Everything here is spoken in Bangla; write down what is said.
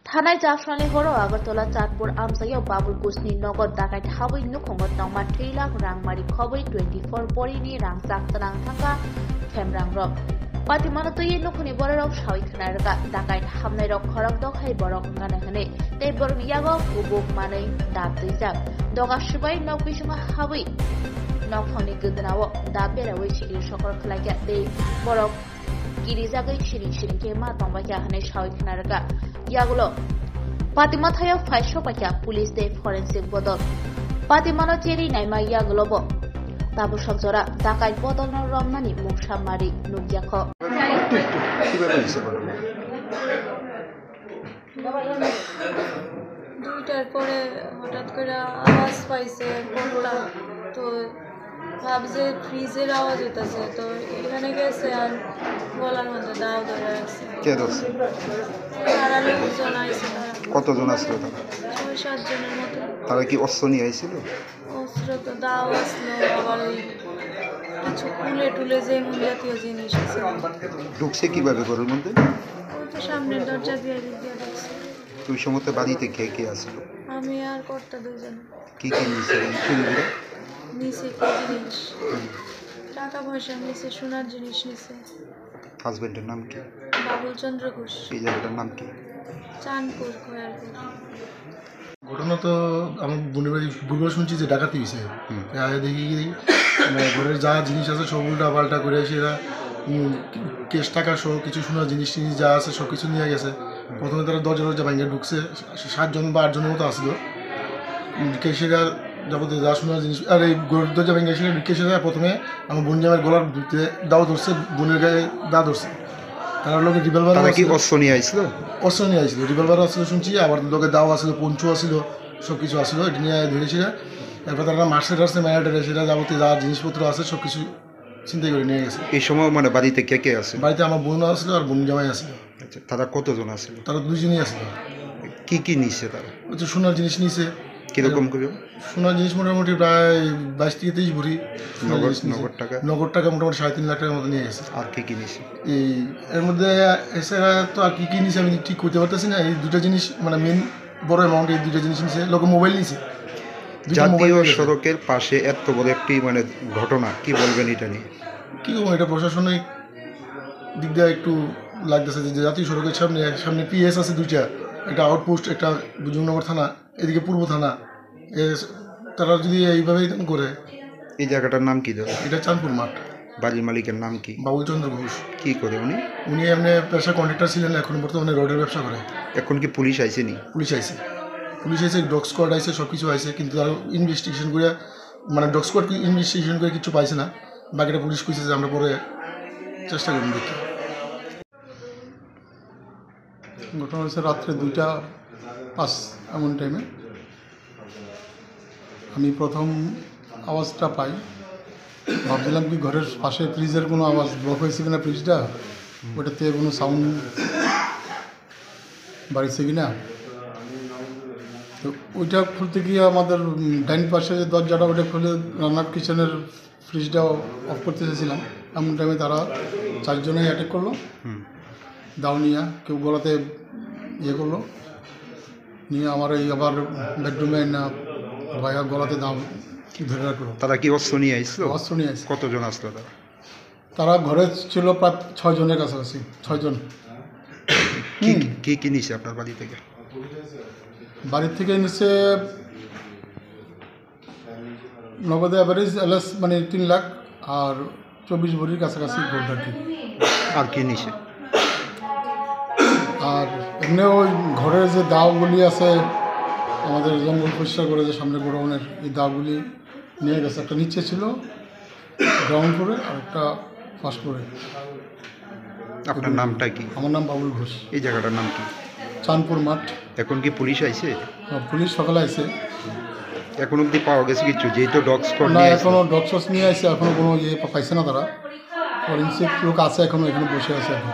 थानाय जाफरानि हरो आगरतला चाँदपुर आमसायाव बाबुल गुसनि नगद दाकाइत हाबै नुखंगत नावमा 3 लाख रांमारि खबै 24 बरिनि रां जाक्तनां थांगा खेमरां रक पातिमानो तयै नुखनि बररक सावै खनारगा दाकाइत हामनाय रक खरक दखाय बरक गाने हने ते बरक यागो गुबुक मानै दाबदै जाक दगा सुबाय नौबिसुङा हाबै नौफंनि गोदनाव दा बेरावै सिगिर सकल खलायगा दे बरक गिरिजागै सिरिं के मा तंबाया हने सावै खनारगा यागुलो पातिमा थायो फाइसो पाया पुलिस दे फरेंसिक बदल पातिमानो चेरी नाइमा यागुलोबो ताबु सबजरा दाकाय बदल न रमनानि मुसा मारि नुगियाखो দুইটার পরে হঠাৎ করে আওয়াজ পাইছে কোনটা তো ভাবছে ফ্রিজের আওয়াজ হইতাছে তো এখানে গেছে আর গলার মধ্যে দাও ধরে আছে কে ধরছে তারা লোকজন আইছে কতজন আসলো তারা 6-7 জনের মতো তারা কি অস্ত্র নিয়ে আইছিল অস্ত্র তো দাও আসলো আবার ওই কিছু টুলে যে জাতীয় জিনিস আছে ঢুকছে কিভাবে ঘরের মধ্যে ওই তো সামনের দরজা দিয়ে ঢুকছে তুই সময় বাড়িতে কে আসলো আমি আর কর্তা দুজন কি নিয়েছে চুরিগুলো নিচে কি জিনিস টাকা পয়সা নিচে সোনার জিনিস নিচে হাজবেন্ডের নাম কি বাবুল চন্দ্র ঘোষ এই জায়গাটার নাম কি চাঁদপুর খয়ারপুর ঘটনা তো আমার বোনের বাড়ি ভুলবার শুনছি যে ডাকাতি হয়েছে আগে দেখি মানে ঘরের যা জিনিস আছে সব উল্টা পাল্টা করে সেরা কেশ টাকা সহ কিছু সোনার জিনিস যা আছে সব কিছু নিয়ে গেছে প্রথমে তারা দরজা ভাঙিয়ে ঢুকছে 7 জন বা 8 জনের মতো আসলো কেশেরা যাবতীয় যা সোনার জিনিস আর এই দরজা ভাঙিয়ে এসে কেশেরা প্রথমে আমার বোন জামের গলার ভিতরে দাও ধরছে বোনের গায়ে দা ধরছে তারা লোকে রিভলভার কি অস্ত্র নিয়ে আইছিল রিভলভার আসলো শুনছি আবার লোকে দাও আসলো পঞ্চু আসলো সব কিছু আসলো এটা নিয়ে ধরেছিল এরপর তারা মার্শাল আর্টসে ম্যারাডারে সেটা যাবতীয় যা জিনিসপত্র আছে সব কিছু চিন্তা করে নিয়ে গেছে এই সময় মানে বাড়িতে কে আছে বাড়িতে আমার বোন আসলো আর বোন জামাই আসলো আচ্ছা তারা কতজন আসলো তারা দুজনই আসলো কি নিচ্ছে তারা ওই তো সোনার জিনিস নিছে কিরকম করে সোনার জিনিস মোটামুটি প্রায় 22-23 ভরি নগদ টাকা মোটামুটি 3.5 লাখ টাকার মতো নিয়ে গেছে আর কি নিছে এই এর মধ্যে এছাড়া তো আর কি নিছে আমি ঠিক করতে পারতেছি না এই দুটো জিনিস মানে মেন বড় অ্যামাউন্ট এই দুটো জিনিস নিছে লোকে মোবাইল নিছে জাতীয় সড়কের পাশে এত বড় একটি মানে ঘটনা কি বলবেন এটা নিয়ে কি বলবো এটা প্রশাসনিক দিক দিয়ে একটু লাগতেছে যে জাতীয় সড়কের সামনে পিএস আছে দুইটা একটা আউটপোস্ট একটা বুজুর্গনগর থানা এদিকে পূর্ব থানা তারা যদি এইভাবে করে এই জায়গাটার নাম কি দাদা এটা চাঁদপুর মাঠ বাড়ির মালিকের নাম কি বাবুল চন্দ্র ঘোষ কি করে উনি এমনি পেশা কন্ট্রাক্টর ছিলেন এখন বর্তমানে রোডের ব্যবসা করে এখন কি পুলিশ আইসেনি পুলিশ আইসে ডগ স্কোয়াড আইসে সব কিছু আইসে কিন্তু তারা ইনভেস্টিগেশন করে মানে ডগ স্কোয়াড ইনভেস্টিগেশন করে কিছু পাইছে না বাকিটা পুলিশ কইছে যে আমরা পরে চেষ্টা করুন দেখি ঘটনা হচ্ছে রাত্রে 2:05 এমন টাইমে আমি প্রথম আওয়াজটা পাই ভাবছিলাম কি ঘরের পাশে ফ্রিজের কোনো আওয়াজ ব্লক হয়েছে কিনা ফ্রিজটা ওটাতে কোনো সাউন্ড বাড়িছে কিনা তো ওইটা খুলতে গিয়ে আমাদের ডাইন পাশে যে দরজাটা ওটা খুলে রান্নার কিচেনের ফ্রিজটা অফ করতে চেয়েছিলাম এমন টাইমে তারা 4 জনেই অ্যাটাক করলো দাও নিয়ে কেউ গলাতে করলো নিয়ে আমার এই আবার বেডরুমে না ভাইয়া গলাতে দাও ধরে রাখলো তারা কি অস্ত্র নিয়ে আইছিল কতজন আসলো তারা ঘরে ছিল প্রায় 6 জনের কাছাকাছি 6 জন কি নিছে আপনার বাড়ি থেকে নিচে নগদে অ্যাভারেজ এলএস মানে 3 লাখ আর 24 ভরির কাছাকাছি গোল্ড আর কি নিছে আর এমনি ওই ঘরের যে দাওগুলি আছে আমাদের জঙ্গল পরিষ্কার করে যে সামনে গোডাউনের এই দাওগুলি নিয়ে গেছে একটা নিচে ছিল গ্রাউন্ড ফ্লোরে আর একটা ফার্স্ট ফ্লোরে আপনার নামটা কি আমার নাম বাবুল ঘোষ এই জায়গাটার নাম কি চাঁদপুর মাঠ এখন কি পুলিশ আইছে পুলিশ সকালে আইছে এখন অব্দি পাওয়া গেছে কিছু যেহেতু ডগ স্কোয়াড না এখনও ডগ স্কোয়াড নিয়ে আসছে এখনও কোনো পাইছে না তারা ফরেন্সিক লোক আছে এখনও এখানে বসে আছে এখন